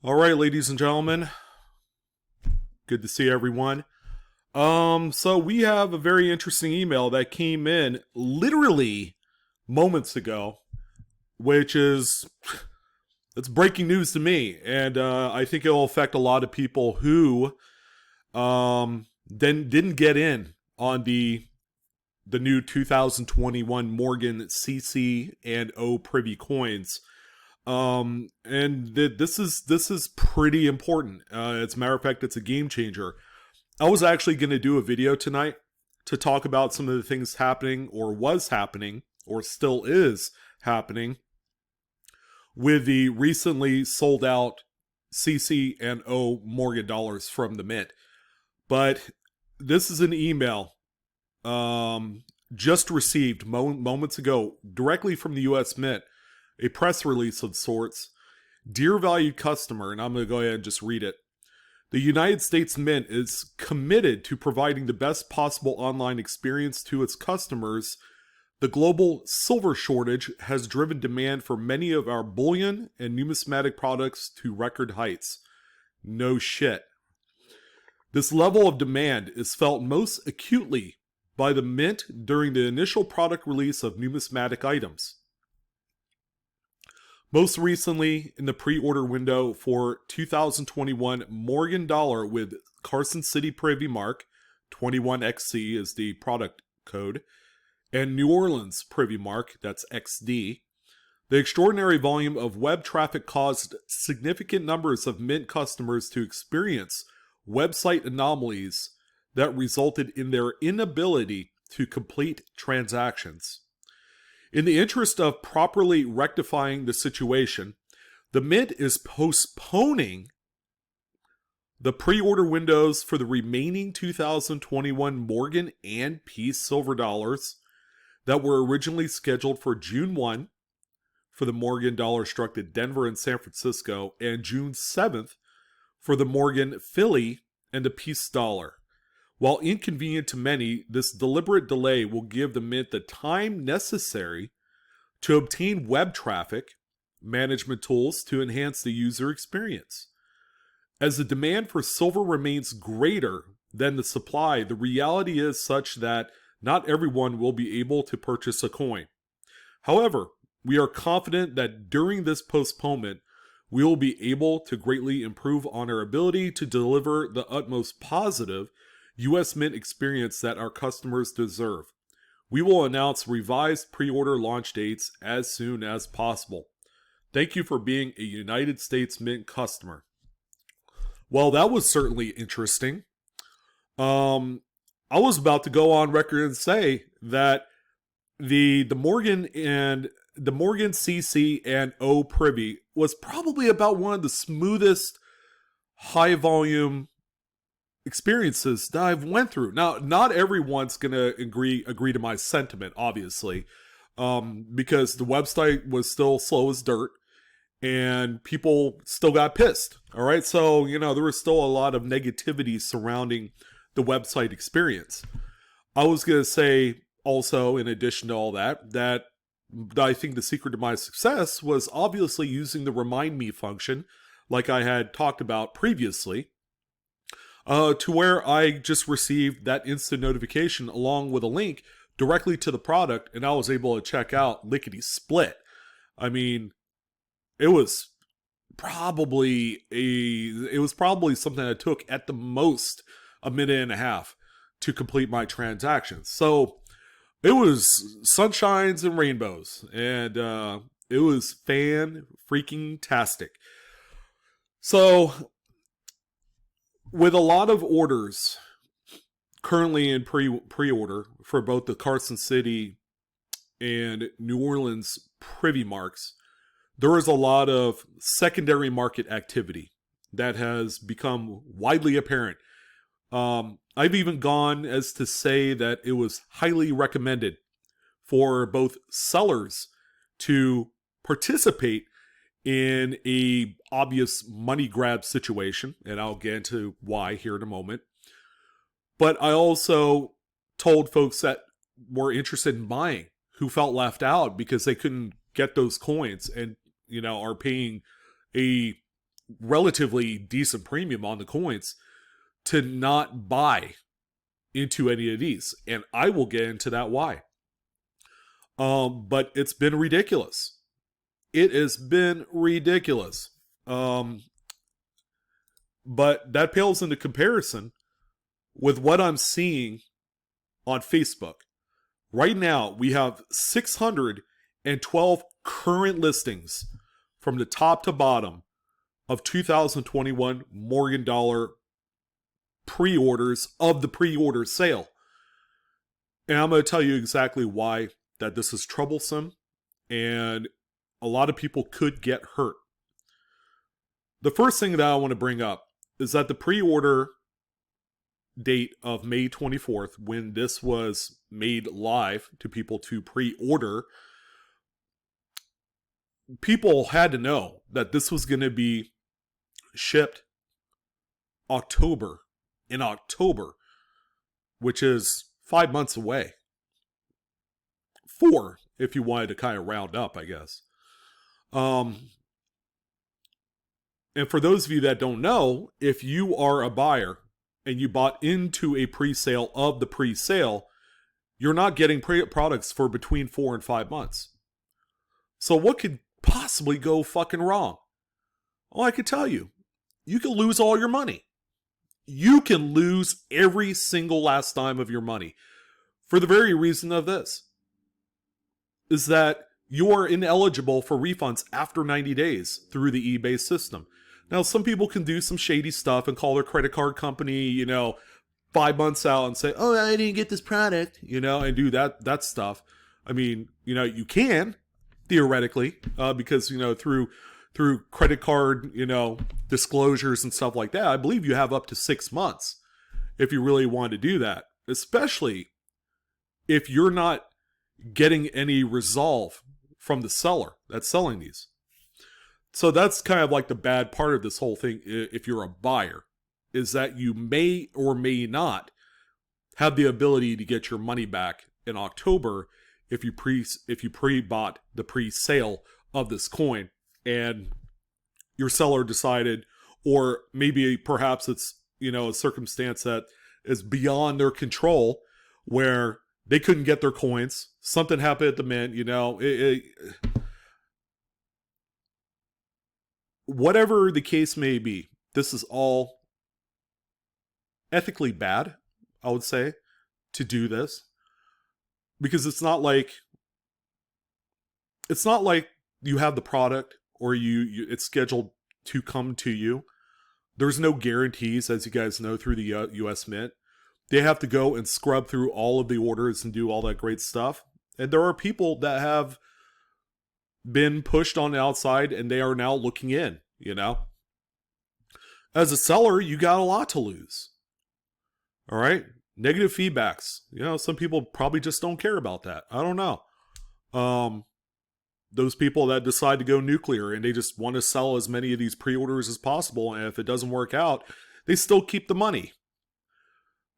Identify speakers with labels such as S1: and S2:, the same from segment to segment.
S1: All right, ladies and gentlemen, good to see everyone. So we have a very interesting email that came in literally moments ago, which is it's breaking news to me, and I think it will affect a lot of people who then didn't get in on the new 2021 Morgan CC and O Privy coins. This is pretty important. As a matter of fact, it's a game changer. I was actually going to do a video tonight to talk about some of the things happening, or was happening, or still is happening with the recently sold out CC and O Morgan dollars from the Mint. But this is an email just received moments ago directly from the US Mint, a press release of sorts. Dear valued customer, and I'm going to go ahead and just read it. The United States Mint is committed to providing the best possible online experience to its customers. The global silver shortage has driven demand for many of our bullion and numismatic products to record heights. No shit. This level of demand is felt most acutely by the Mint during the initial product release of numismatic items. Most recently, in the pre-order window for 2021 Morgan dollar with Carson City Privy Mark, 21XC is the product code, and New Orleans Privy Mark, that's XD, the extraordinary volume of web traffic caused significant numbers of Mint customers to experience website anomalies that resulted in their inability to complete transactions. In the interest of properly rectifying the situation, the Mint is postponing the pre-order windows for the remaining 2021 Morgan and Peace silver dollars that were originally scheduled for June 1 for the Morgan dollar struck at Denver and San Francisco, and June 7th for the Morgan Philly and the Peace dollar. While inconvenient to many, this deliberate delay will give the Mint the time necessary to obtain web traffic management tools to enhance the user experience. As the demand for silver remains greater than the supply, the reality is such that not everyone will be able to purchase a coin. However, we are confident that during this postponement, we will be able to greatly improve on our ability to deliver the utmost positive US Mint experience that our customers deserve. We will announce revised pre-order launch dates as soon as possible. Thank you for being a United States Mint customer. Well, that was certainly interesting. I was about to go on record and say that the Morgan CC and O Privy was probably about one of the smoothest high volume experiences that I've went through. Now, not everyone's gonna agree to my sentiment, obviously, because the website was still slow as dirt, and people still got pissed. All right, so there was still a lot of negativity surrounding the website experience. I was gonna say also, in addition to all that, that I think the secret to my success was obviously using the remind me function, like I had talked about previously. To where I just received that instant notification along with a link directly to the product, and I was able to check out lickety split. I mean, it was probably something that took at the most a minute and a half to complete my transactions. So it was sunshines and rainbows, and it was fan-freaking-tastic. So with a lot of orders currently in pre-order for both the Carson City and New Orleans Privy Marks, there is a lot of secondary market activity that has become widely apparent. I've even gone as to say that it was highly recommended for both sellers to participate in a obvious money grab situation, and I'll get into why here in a moment. But I also told folks that were interested in buying who felt left out because they couldn't get those coins and are paying a relatively decent premium on the coins to not buy into any of these. And I will get into that why. But it's been ridiculous. It has been ridiculous. But that pales into comparison with what I'm seeing on Facebook. Right now, we have 612 current listings from the top to bottom of 2021 Morgan Dollar pre-orders of the pre-order sale. And I'm going to tell you exactly why that this is troublesome and a lot of people could get hurt. The first thing that I want to bring up is that the pre-order date of May 24th, when this was made live to people to pre-order, people had to know that this was going to be shipped in October, which is 5 months away. 4, if you wanted to kind of round up, I guess. And for those of you that don't know, if you are a buyer and you bought into a pre-sale of the pre-sale, you're not getting products for between 4 and 5 months. So what could possibly go fucking wrong? Well, I could tell you, you can lose all your money. You can lose every single last dime of your money for the very reason of this, is that you are ineligible for refunds after 90 days through the eBay system. Now, some people can do some shady stuff and call their credit card company, 5 months out and say, oh, I didn't get this product, and do that stuff. I mean, you can, theoretically, because, through credit card, disclosures and stuff like that, I believe you have up to 6 months if you really want to do that, especially if you're not getting any resolve from the seller that's selling these. So that's kind of like the bad part of this whole thing. If you're a buyer, is that you may or may not have the ability to get your money back in October if you pre-bought the pre-sale of this coin and your seller decided, or maybe perhaps it's a circumstance that is beyond their control where they couldn't get their coins, something happened at the mint, whatever the case may be, this is all ethically bad, I would say, to do this. Because it's not like you have the product or it's scheduled to come to you. There's no guarantees, as you guys know, through the US Mint. They have to go and scrub through all of the orders and do all that great stuff. And there are people that have been pushed on the outside and they are now looking in, As a seller, you got a lot to lose. All right? Negative feedbacks. Some people probably just don't care about that. I don't know. Those people that decide to go nuclear and they just want to sell as many of these pre-orders as possible, and if it doesn't work out, they still keep the money.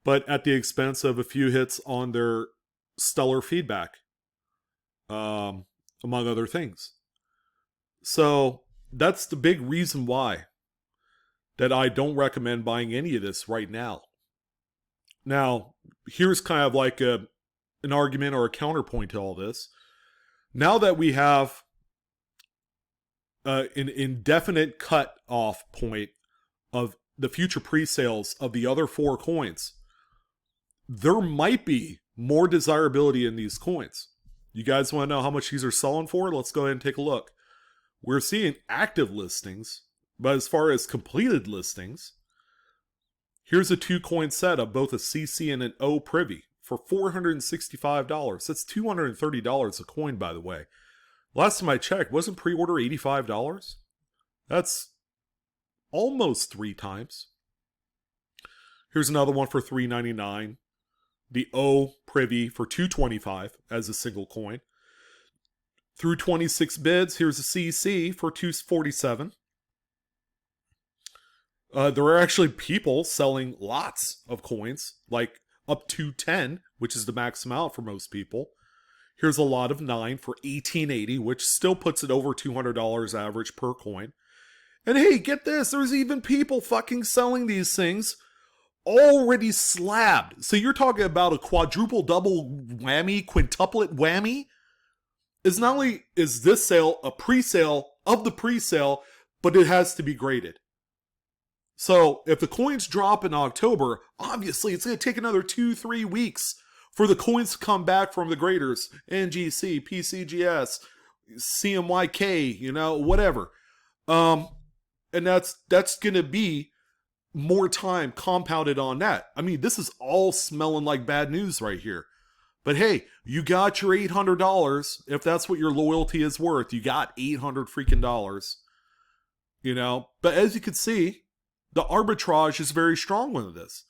S1: But at the expense of a few hits on their stellar feedback. Among other things. So that's the big reason why that I don't recommend buying any of this right now. Now, here's kind of like an argument or a counterpoint to all this. Now that we have an indefinite cut-off point of the future pre-sales of the other 4 coins, there might be more desirability in these coins. You guys want to know how much these are selling for? Let's go ahead and take a look. We're seeing active listings, but as far as completed listings, here's a 2-coin set of both a CC and an O privy for $465. That's $230 a coin, by the way. Last time I checked, wasn't pre-order $85? That's almost 3 times. Here's another one for $399. The O privy for $225 as a single coin. Through 26 bids, here's a CC for $247. There are actually people selling lots of coins, like up to 10, which is the max amount for most people. Here's a lot of 9 for $18.80, which still puts it over $200 average per coin. And hey, get this, there's even people fucking selling these things already slabbed. So you're talking about a quadruple double whammy, quintuplet whammy? Is not only is this sale a pre-sale of the pre-sale, but it has to be graded. So if the coins drop in October, obviously it's going to take another 2-3 weeks for the coins to come back from the graders, NGC, PCGS, CMYK, you know, whatever. And that's going to be more time compounded on that. I mean, this is all smelling like bad news right here. But hey, you got your $800 if that's what your loyalty is worth. You got $800 freaking dollars. You know, but as you can see, the arbitrage is very strong with this.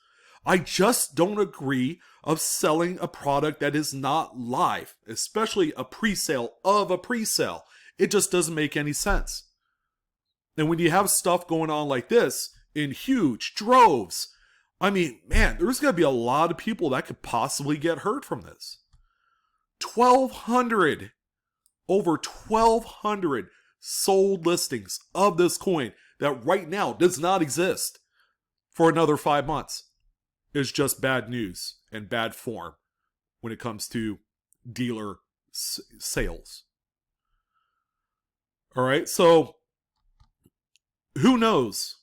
S1: I just don't agree of selling a product that is not live, especially a pre-sale of a pre-sale. It just doesn't make any sense. And when you have stuff going on like this in huge droves, I mean, man, there's going to be a lot of people that could possibly get hurt from this. 1,200, over 1,200 sold listings of this coin that right now does not exist for another 5 months is just bad news and bad form when it comes to dealer sales. All right, so who knows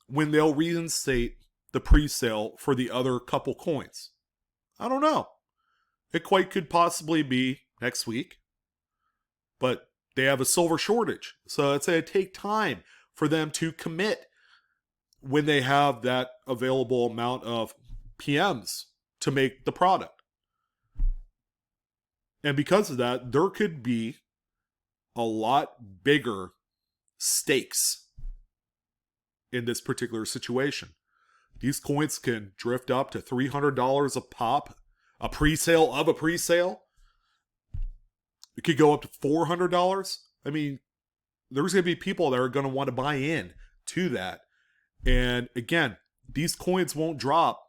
S1: when they'll reinstate the pre-sale for the other couple coins. I don't know. It quite could possibly be next week. But they have a silver shortage. So it's going to take time for them to commit when they have that available amount of PMs to make the product. And because of that, there could be a lot bigger stakes in this particular situation. These coins can drift up to $300 a pop, a pre-sale of a pre-sale. It could go up to $400. I mean, there's going to be people that are going to want to buy in to that. And again, these coins won't drop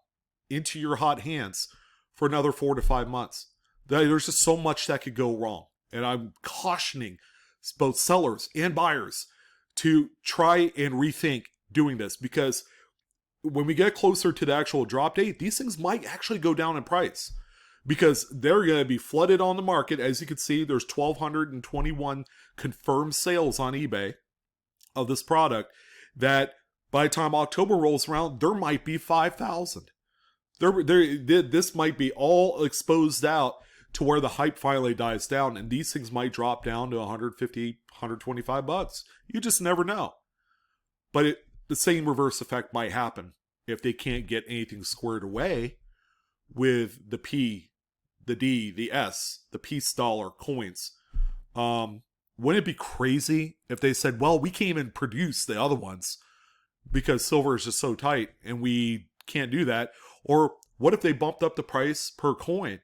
S1: into your hot hands for another 4 to 5 months. There's just so much that could go wrong. And I'm cautioning both sellers and buyers to try and rethink doing this, because when we get closer to the actual drop date, these things might actually go down in price because they're going to be flooded on the market. As you can see, there's 1,221 confirmed sales on eBay of this product that by the time October rolls around, there might be 5,000. This might be all exposed out to where the hype finally dies down, and these things might drop down to 150, 125 bucks. You just never know. But the same reverse effect might happen if they can't get anything squared away with the P, the D, the S, the Peace Dollar coins. Wouldn't it be crazy if they said, well, we can't even produce the other ones because silver is just so tight and we can't do that? Or what if they bumped up the price per coin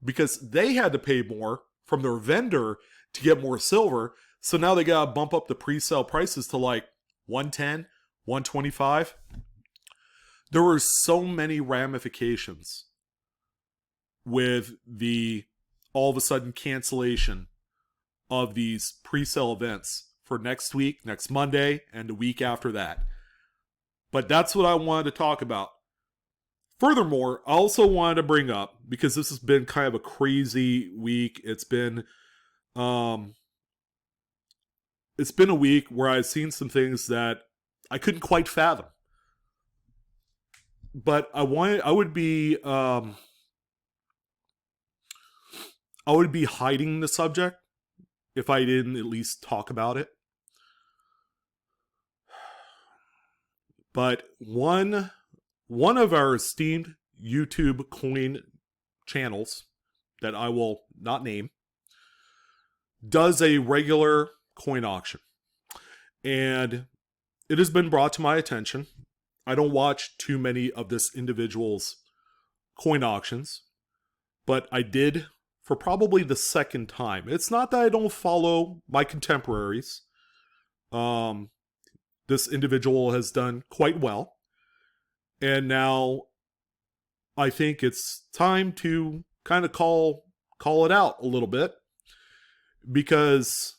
S1: because they had to pay more from their vendor to get more silver? So now they got to bump up the pre-sale prices to like 110, 125. There were so many ramifications with the all of a sudden cancellation of these pre-sale events for next week, next Monday, and the week after that. But that's what I wanted to talk about. Furthermore, I also wanted to bring up, because this has been kind of a crazy week. It's been a week where I've seen some things that I couldn't quite fathom. But I would be hiding the subject if I didn't at least talk about it. But one of our esteemed YouTube coin channels that I will not name does a regular coin auction. And it has been brought to my attention. I don't watch too many of this individual's coin auctions, but I did for probably the second time. It's not that I don't follow my contemporaries. This individual has done quite well. And now I think it's time to kind of call it out a little bit, because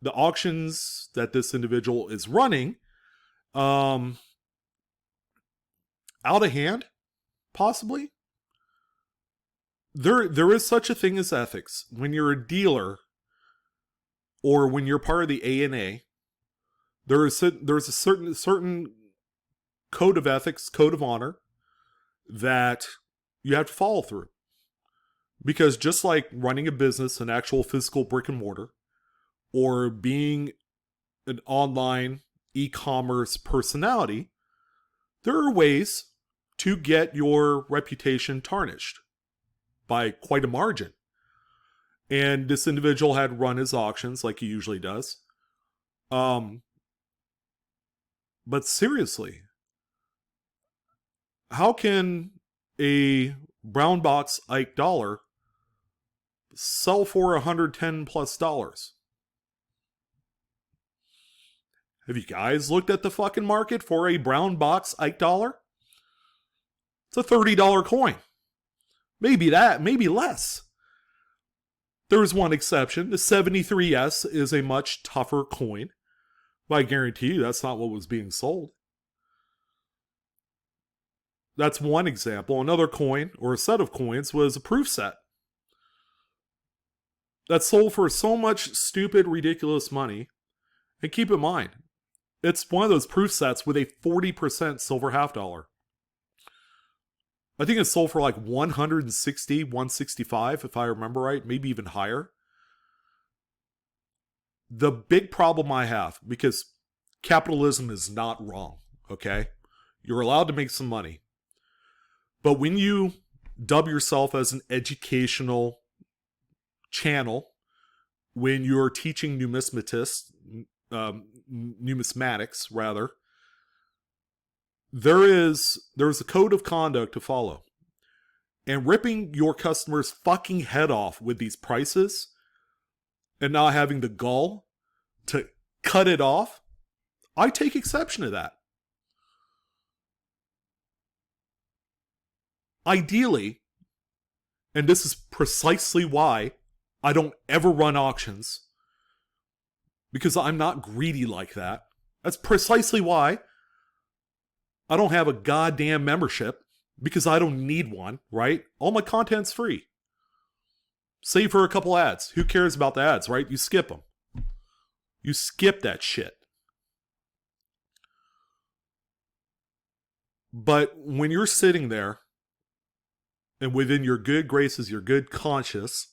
S1: the auctions that this individual is running out of hand, possibly. There is such a thing as ethics. When you're a dealer or when you're part of the ANA, there's a certain code of ethics, code of honor that you have to follow through. Because just like running a business, an actual physical brick and mortar, or being an online e-commerce personality, there are ways to get your reputation tarnished by quite a margin. And this individual had run his auctions like he usually does. But seriously, how can a brown box Ike dollar sell for $110+? Have you guys looked at the fucking market for a brown box Ike dollar? It's a $30 coin. Maybe that, maybe less. There's one exception. The 73S is a much tougher coin. But I guarantee you that's not what was being sold. That's one example. Another coin, or a set of coins, was a proof set. That sold for so much stupid, ridiculous money. And keep in mind, it's one of those proof sets with a 40% silver half dollar. I think it sold for like 160, 165, if I remember right, maybe even higher. The big problem I have, because capitalism is not wrong, okay? You're allowed to make some money. But when you dub yourself as an educational channel, when you're teaching numismatics, there's a code of conduct to follow. And ripping your customer's fucking head off with these prices and not having the gall to cut it off, I take exception to that. Ideally, and this is precisely why I don't ever run auctions, because I'm not greedy like that. That's precisely why I don't have a goddamn membership, because I don't need one, right? All my content's free. Save for a couple ads. Who cares about the ads, right? You skip them. You skip that shit. But when you're sitting there, and within your good graces, your good conscience,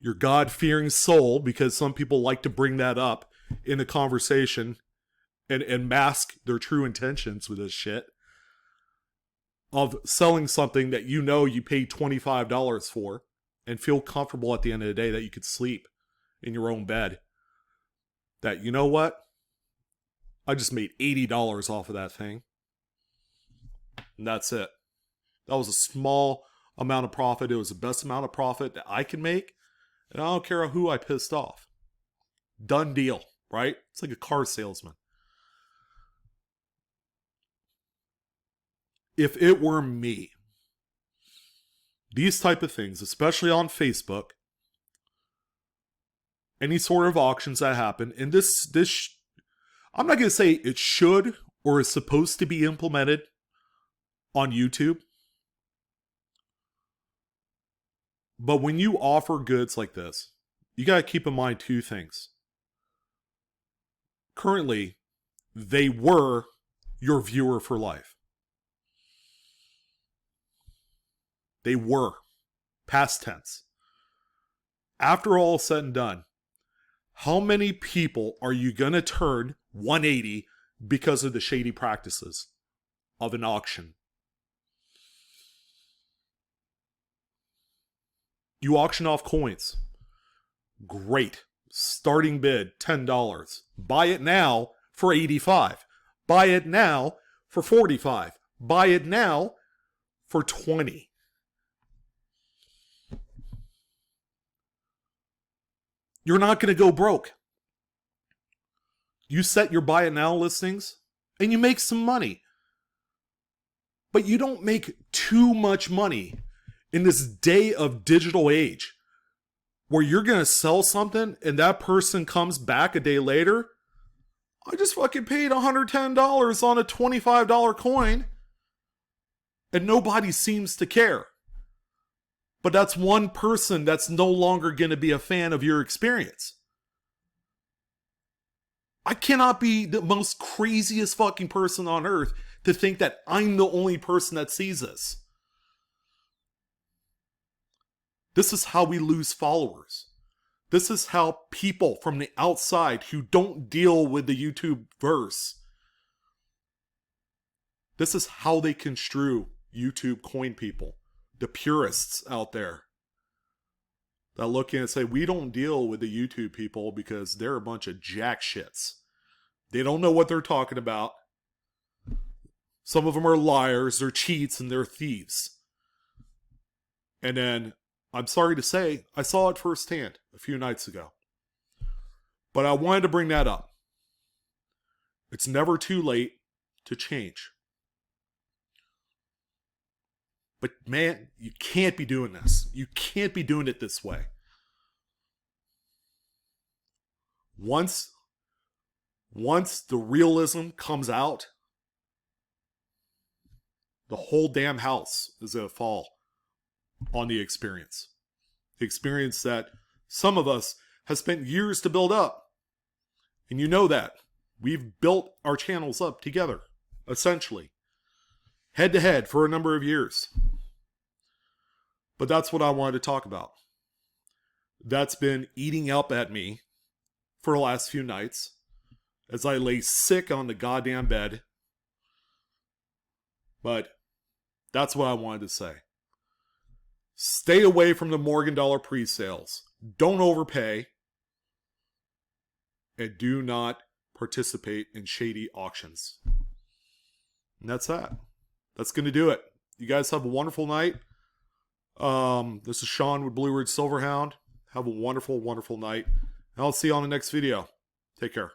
S1: your God-fearing soul, because some people like to bring that up in the conversation and mask their true intentions with this shit, of selling something that you know you paid $25 for and feel comfortable at the end of the day that you could sleep in your own bed. That, you know what? I just made $80 off of that thing. And that's it. That was a small amount of profit. It was the best amount of profit that I can make. And I don't care who I pissed off. Done deal, right? It's like a car salesman. If it were me, these type of things, especially on Facebook, any sort of auctions that happen, and this I'm not going to say it should or is supposed to be implemented on YouTube. But when you offer goods like this, you got to keep in mind two things. Currently, they were your viewer for life. They were. Past tense. After all is said and done, how many people are you going to turn 180 because of the shady practices of an auction? You auction off coins. Great. Starting bid, $10. Buy it now for $85. Buy it now for $45. Buy it now for $20. You're not going to go broke. You set your buy it now listings and you make some money. But you don't make too much money in this day of digital age where you're going to sell something and that person comes back a day later. I just fucking paid $110 on a $25 coin and nobody seems to care. But that's one person that's no longer going to be a fan of your experience. I cannot be the most craziest fucking person on earth to think that I'm the only person that sees this. This is how we lose followers. This is how people from the outside who don't deal with the YouTube verse, this is how they construe YouTube coin people. The purists out there that look in and say, we don't deal with the YouTube people because they're a bunch of jack shits. They don't know what they're talking about. Some of them are liars, they're cheats, and they're thieves. And then, I'm sorry to say, I saw it firsthand a few nights ago. But I wanted to bring that up. It's never too late to change. But man, you can't be doing this. You can't be doing it this way. Once the realism comes out, the whole damn house is going to fall on the experience. The experience that some of us have spent years to build up. And you know that. We've built our channels up together, essentially. Head to head for a number of years. But that's what I wanted to talk about. That's been eating up at me for the last few nights as I lay sick on the goddamn bed. But that's what I wanted to say. Stay away from the Morgan Dollar pre-sales. Don't overpay. And do not participate in shady auctions. And that's that. That's going to do it. You guys have a wonderful night. This is Sean with Blue Ridge Silverhound. Have a wonderful, wonderful night. And I'll see you on the next video. Take care.